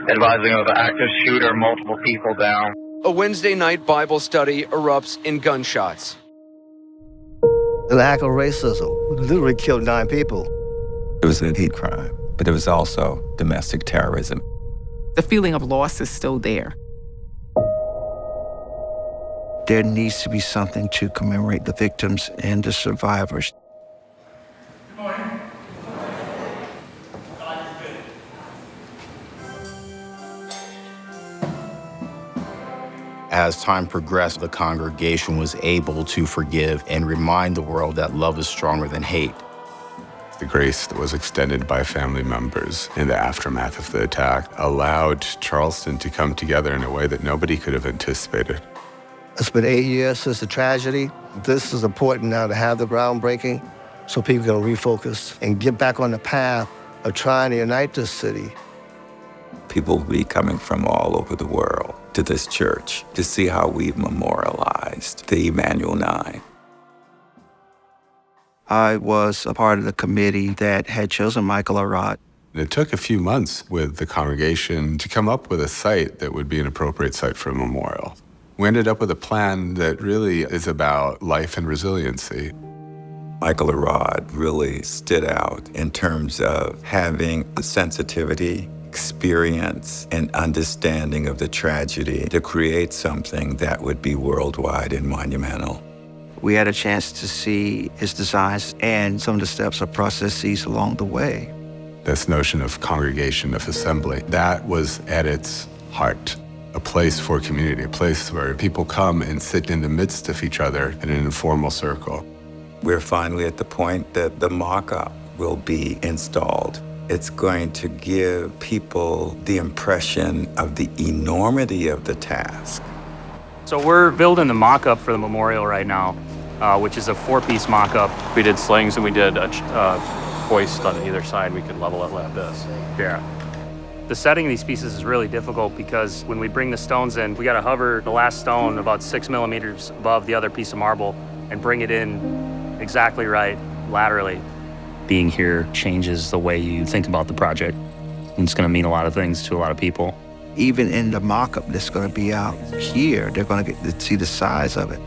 advising of an active shooter, multiple people down. A Wednesday night Bible study erupts in gunshots. An act of racism literally killed 9 people. It was a hate crime, but it was also domestic terrorism. The feeling of loss is still there. There needs to be something to commemorate the victims and the survivors. Good morning. As time progressed, the congregation was able to forgive and remind the world that love is stronger than hate. The grace that was extended by family members in the aftermath of the attack allowed Charleston to come together in a way that nobody could have anticipated. It's been 8 years since the tragedy. This is important now to have the groundbreaking so people can refocus and get back on the path of trying to unite this city. People will be coming from all over the world to this church to see how we've memorialized the Emanuel Nine. I was a part of the committee that had chosen Michael Arad. It took a few months with the congregation to come up with a site that would be an appropriate site for a memorial. We ended up with a plan that really is about life and resiliency. Michael Arad really stood out in terms of having the sensitivity, experience, and understanding of the tragedy to create something that would be worldwide and monumental. We had a chance to see his designs and some of the steps or processes along the way. This notion of congregation, of assembly, that was at its heart. A place for community, a place where people come and sit in the midst of each other in an informal circle. We're finally at the point that the mock-up will be installed. It's going to give people the impression of the enormity of the task. So we're building the mock-up for the memorial right now, which is a 4-piece mock-up. We did slings and we did a hoist on either side. We could level it like this. Yeah. The setting of these pieces is really difficult because when we bring the stones in, we gotta hover the last stone about 6 millimeters above the other piece of marble and bring it in exactly right laterally. Being here changes the way you think about the project. It's gonna mean a lot of things to a lot of people. Even in the mock-up that's going to be out here, they're going to get to see the size of it.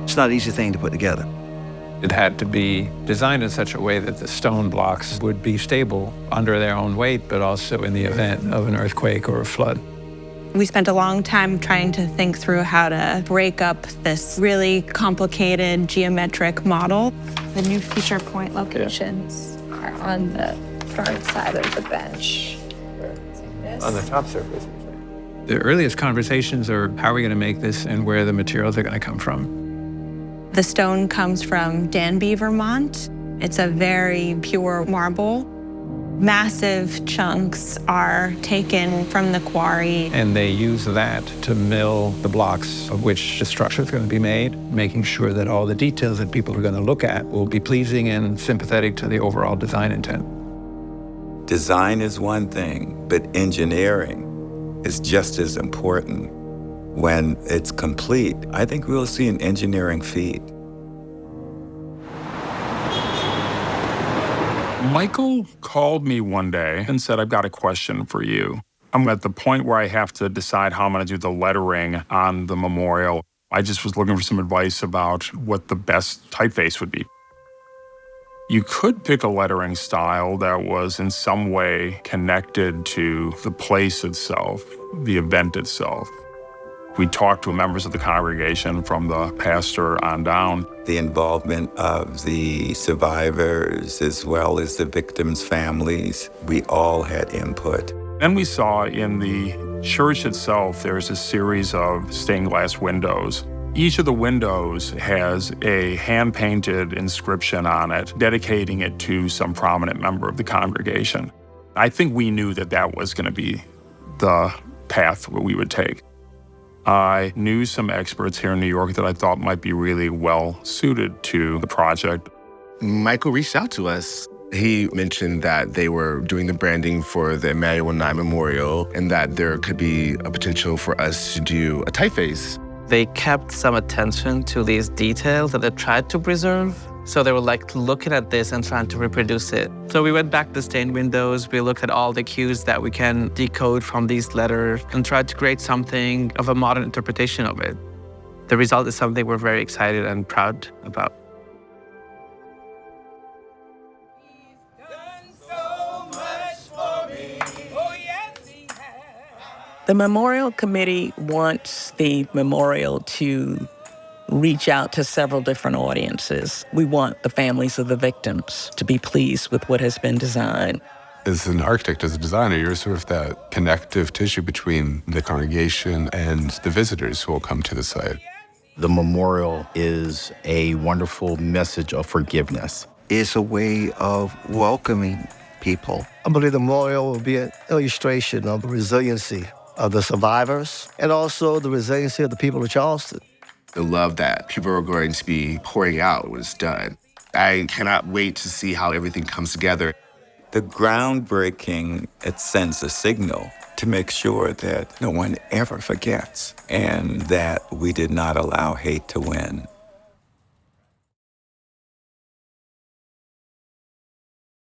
It's not an easy thing to put together. It had to be designed in such a way that the stone blocks would be stable under their own weight, but also in the event of an earthquake or a flood. We spent a long time trying to think through how to break up this really complicated geometric model. The new feature point locations are on the front side of the bench. On the top surface. The earliest conversations are how are we going to make this and where the materials are going to come from. The stone comes from Danby, Vermont. It's a very pure marble. Massive chunks are taken from the quarry. And they use that to mill the blocks of which the structure is going to be made, making sure that all the details that people are going to look at will be pleasing and sympathetic to the overall design intent. Design is one thing, but engineering is just as important. When it's complete, I think we'll see an engineering feat. Michael called me one day and said, I've got a question for you. I'm at the point where I have to decide how I'm going to do the lettering on the memorial. I just was looking for some advice about what the best typeface would be. You could pick a lettering style that was in some way connected to the place itself, the event itself. We talked to members of the congregation from the pastor on down. The involvement of the survivors as well as the victims' families, we all had input. Then we saw in the church itself, there's a series of stained glass windows. Each of the windows has a hand-painted inscription on it, dedicating it to some prominent member of the congregation. I think we knew that that was going to be the path that we would take. I knew some experts here in New York that I thought might be really well suited to the project. Michael reached out to us. He mentioned that they were doing the branding for the Emanuel Nine Memorial and that there could be a potential for us to do a typeface. They kept some attention to these details that they tried to preserve, So they were like looking at this and trying to reproduce it. So we went back to the stained windows. We looked at all the cues that we can decode from these letters and tried to create something of a modern interpretation of it. The result is something we're very excited and proud about. The Memorial Committee wants the memorial to reach out to several different audiences. We want the families of the victims to be pleased with what has been designed. As an architect, as a designer, you're sort of that connective tissue between the congregation and the visitors who will come to the site. The memorial is a wonderful message of forgiveness. It's a way of welcoming people. I believe the memorial will be an illustration of the resiliency of the survivors and also the resiliency of the people of Charleston. The love that people are going to be pouring out when it's done. I cannot wait to see how everything comes together. The groundbreaking, it sends a signal to make sure that no one ever forgets and that we did not allow hate to win.